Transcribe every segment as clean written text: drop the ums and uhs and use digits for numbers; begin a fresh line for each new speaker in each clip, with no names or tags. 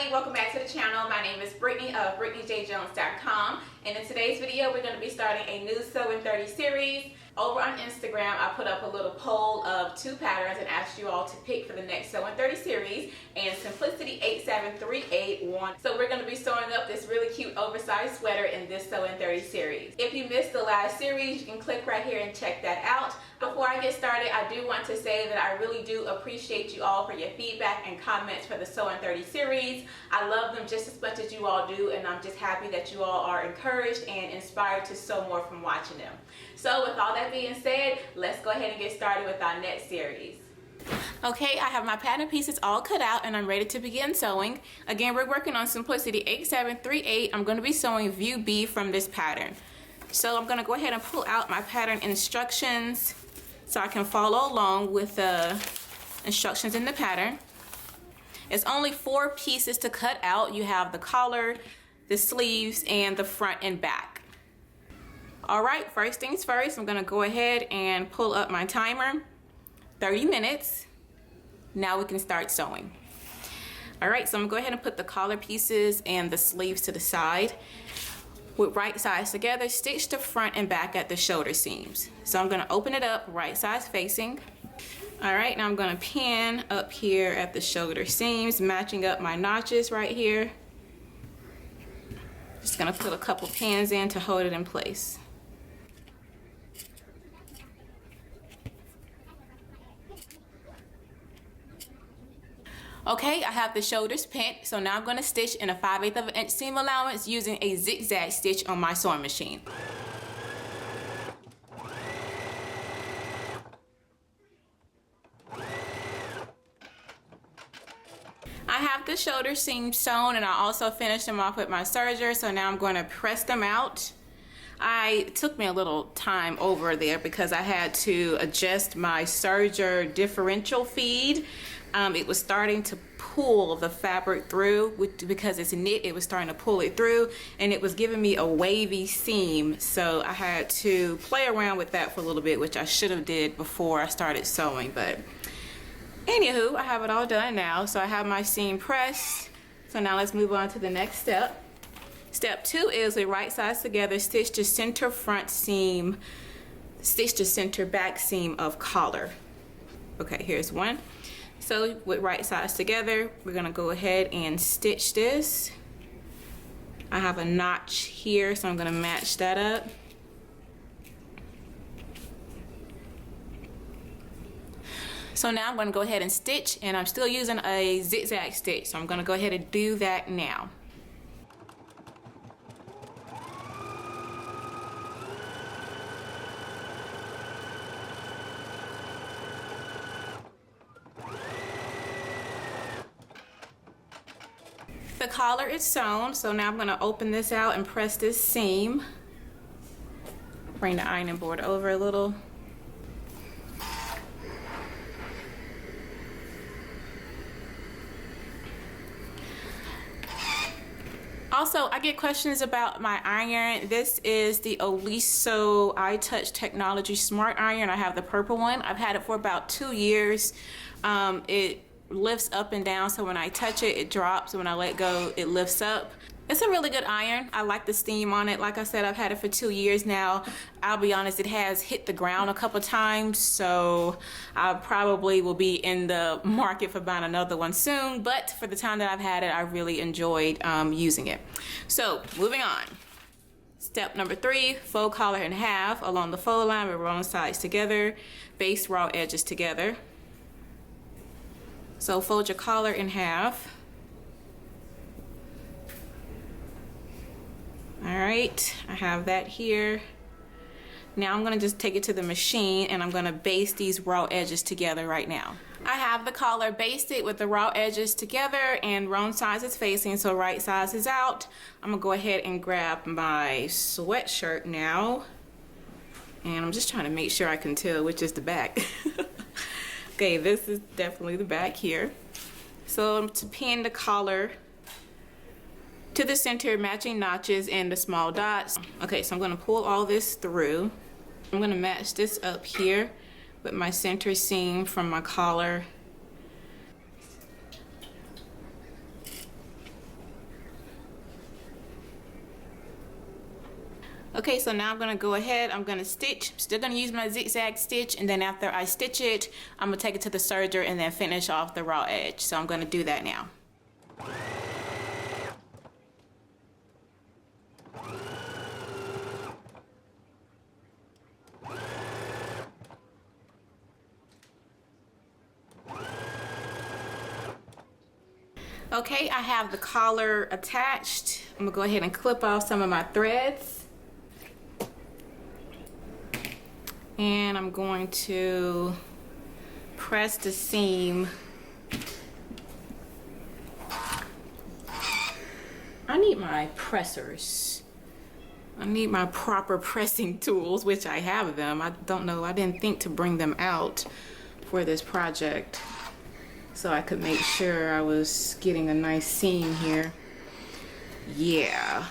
everybody, welcome back to the channel. My name is Brittany of BrittanyJJones.com, and in today's video we're going to be starting a new Sew in 30 series. Over on Instagram I put up a little poll of 2 patterns and asked you all to pick for the next Sew in 30 series, and Simplicity 8738 won. So we're going to be sewing up this really cute oversized sweater in this Sew in 30 series. If you missed the last series, you can click right here and check that out. Before I get started, I do want to say that I really do appreciate you all for your feedback and comments for the Sew in 30 series. I love them just as much as you all do, and I'm just happy that you all are encouraged and inspired to sew more from watching them. So with all that being said, let's go ahead and get started with our next series. Okay, I have my pattern pieces all cut out and I'm ready to begin sewing. Again, we're working on Simplicity 8738. I'm going to be sewing view B from this pattern. So I'm going to go ahead and pull out my pattern instructions so I can follow along with the instructions in the pattern. It's only 4 pieces to cut out. You have the collar, the sleeves, and the front and back. Alright, first things first, I'm going to go ahead and pull up my timer. 30 minutes. Now we can start sewing. Alright, so I'm going to go ahead and put the collar pieces and the sleeves to the side. With right sides together, stitch the front and back at the shoulder seams. So I'm going to open it up right sides facing. Alright, now I'm going to pin up here at the shoulder seams, matching up my notches right here. Just going to put a couple pins in to hold it in place. Okay, I have the shoulders pinned, so now I'm going to stitch in a 5/8 of an inch seam allowance using a zigzag stitch on my sewing machine. I have the shoulder seams sewn, and I also finished them off with my serger, so now I'm going to press them out. It took me a little time over there because I had to adjust my serger differential feed. It was starting to pull the fabric through, because it's knit, it was starting to pull it through, and it was giving me a wavy seam, so I had to play around with that for a little bit, which I should have did before I started sewing. But anywho, I have it all done now, so I have my seam pressed. So now let's move on to the next step. Step 2 is with right sides together, stitch the center front seam, stitch the center back seam of collar. Okay, here's one. So with right sides together, we're gonna go ahead and stitch this. I have a notch here, so I'm gonna match that up. So now I'm gonna go ahead and stitch, and I'm still using a zigzag stitch, so I'm gonna go ahead and do that now. The collar is sewn, so now I'm going to open this out and press this seam. Bring the ironing board over a little. Also, I get questions about my iron. This is the Oliso iTouch Technology Smart Iron. I have the purple one. I've had it for about 2 years. It lifts up and down, so when I touch it, it drops. When I let go, it lifts up. It's a really good iron. I like the steam on it. Like I said, I've had it for 2 years now. I'll be honest, it has hit the ground a couple times, so I probably will be in the market for buying another one soon, but for the time that I've had it, I really enjoyed using it. So moving on. Step number 3, fold collar in half along the fold line with wrong sides together, base raw edges together. So fold your collar in half. Alright, I have that here. Now I'm going to just take it to the machine, and I'm going to baste these raw edges together right now. I have the collar basted with the raw edges together and wrong sides is facing, so right sides is out. I'm going to go ahead and grab my sweatshirt now. And I'm just trying to make sure I can tell which is the back. Okay, this is definitely the back here. So to pin the collar to the center, matching notches and the small dots. Okay, so I'm going to pull all this through. I'm going to match this up here with my center seam from my collar. Okay, so now I'm gonna go ahead, I'm gonna stitch. Still gonna use my zigzag stitch, and then after I stitch it, I'm gonna take it to the serger and then finish off the raw edge. So I'm gonna do that now. Okay, I have the collar attached. I'm gonna go ahead and clip off some of my threads. And I'm going to press the seam. I need my pressers. I need my proper pressing tools, which I have them. I don't know, I didn't think to bring them out for this project, so I could make sure I was getting a nice seam here. Yeah,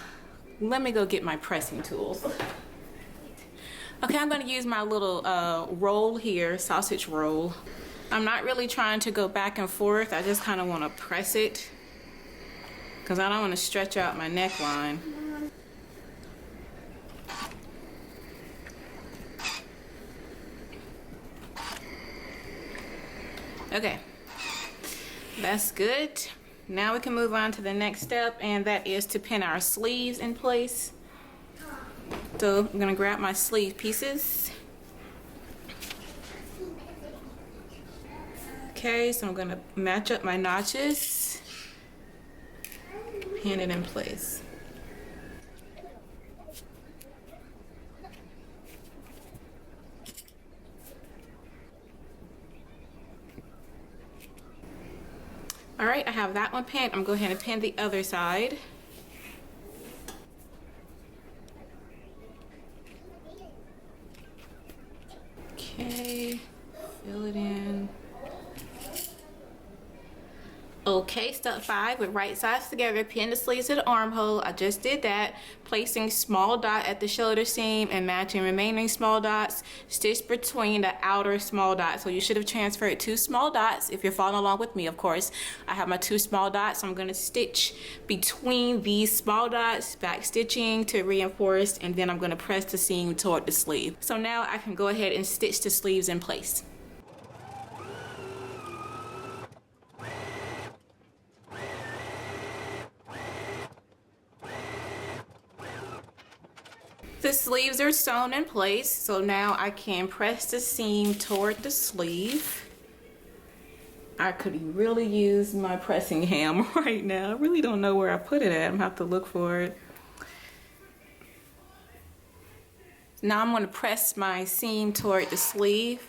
let me go get my pressing tools. Okay, I'm gonna use my little roll here, sausage roll. I'm not really trying to go back and forth. I just kind of want to press it because I don't want to stretch out my neckline. Okay, that's good. Now we can move on to the next step, and that is to pin our sleeves in place. So I'm gonna grab my sleeve pieces. Okay, so I'm gonna match up my notches, pin it in place. All right, I have that one pinned. I'm gonna go ahead and pin the other side. Okay, fill it in. Okay, step 5, with right sides together, pin the sleeves to the armhole. I just did that, placing small dot at the shoulder seam and matching remaining small dots, stitch between the outer small dots. So you should have transferred 2 small dots if you're following along with me, of course. I have my 2 small dots. I'm gonna stitch between these small dots, back stitching to reinforce, and then I'm gonna press the seam toward the sleeve. So now I can go ahead and stitch the sleeves in place. The sleeves are sewn in place, so now I can press the seam toward the sleeve. I could really use my pressing hammer right now. I really don't know where I put it at. I'm gonna have to look for it. Now I'm gonna press my seam toward the sleeve.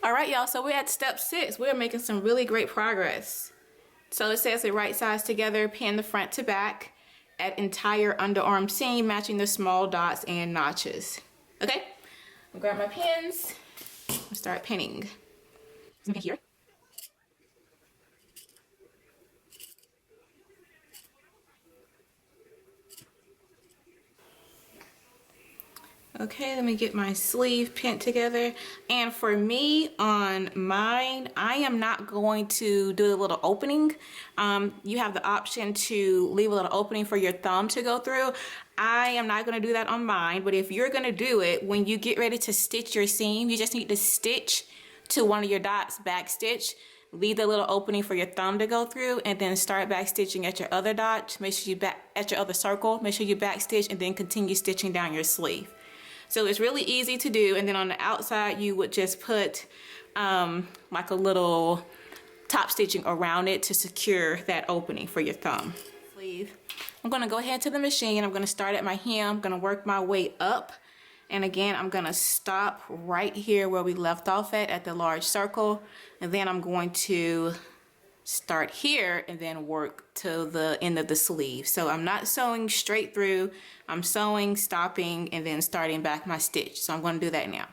All right, y'all, so we're at step 6. We're making some really great progress. So it says the right sides together, pin the front to back at entire underarm seam, matching the small dots and notches. Okay, I'll grab my pins and start pinning. Here. Okay, let me get my sleeve pinned together. And for me, on mine, I am not going to do a little opening. You have the option to leave a little opening for your thumb to go through. I am not going to do that on mine, but if you're going to do it, when you get ready to stitch your seam, you just need to stitch to one of your dots, back stitch, leave the little opening for your thumb to go through, and then start back stitching at your other dot. Make sure you back at your other circle, make sure you back stitch, and then continue stitching down your sleeve. So it's really easy to do, and then on the outside you would just put like a little top stitching around it to secure that opening for your thumb. Sleeve. I'm gonna go ahead to the machine. I'm gonna start at my hem. I'm gonna work my way up, and again I'm gonna stop right here where we left off at the large circle, and then I'm going to start here and then work to the end of the sleeve. So I'm not sewing straight through, I'm sewing, stopping, and then starting back my stitch. So I'm going to do that now.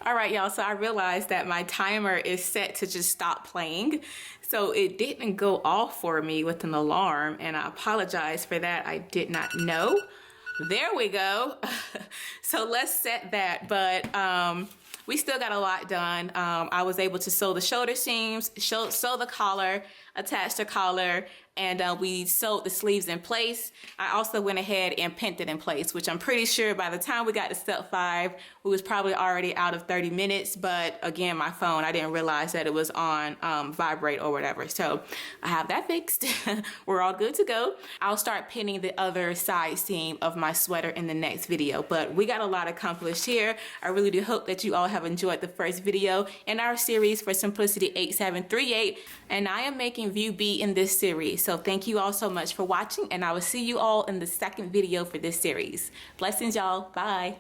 All right, y'all, so I realized that my timer is set to just stop playing, so it didn't go off for me with an alarm, and I apologize for that. I did not know. There we go. So let's set that, but we still got a lot done. I was able to sew the shoulder seams, sew the collar, attach the collar, and we sewed the sleeves in place. I also went ahead and pinned it in place, which I'm pretty sure by the time we got to step 5, we was probably already out of 30 minutes. But again, my phone, I didn't realize that it was on vibrate or whatever. So I have that fixed. We're all good to go. I'll start pinning the other side seam of my sweater in the next video. But we got a lot accomplished here. I really do hope that you all have enjoyed the first video in our series for Simplicity 8738. And I am making view B in this series. So thank you all so much for watching, and I will see you all in the second video for this series. Blessings, y'all. Bye.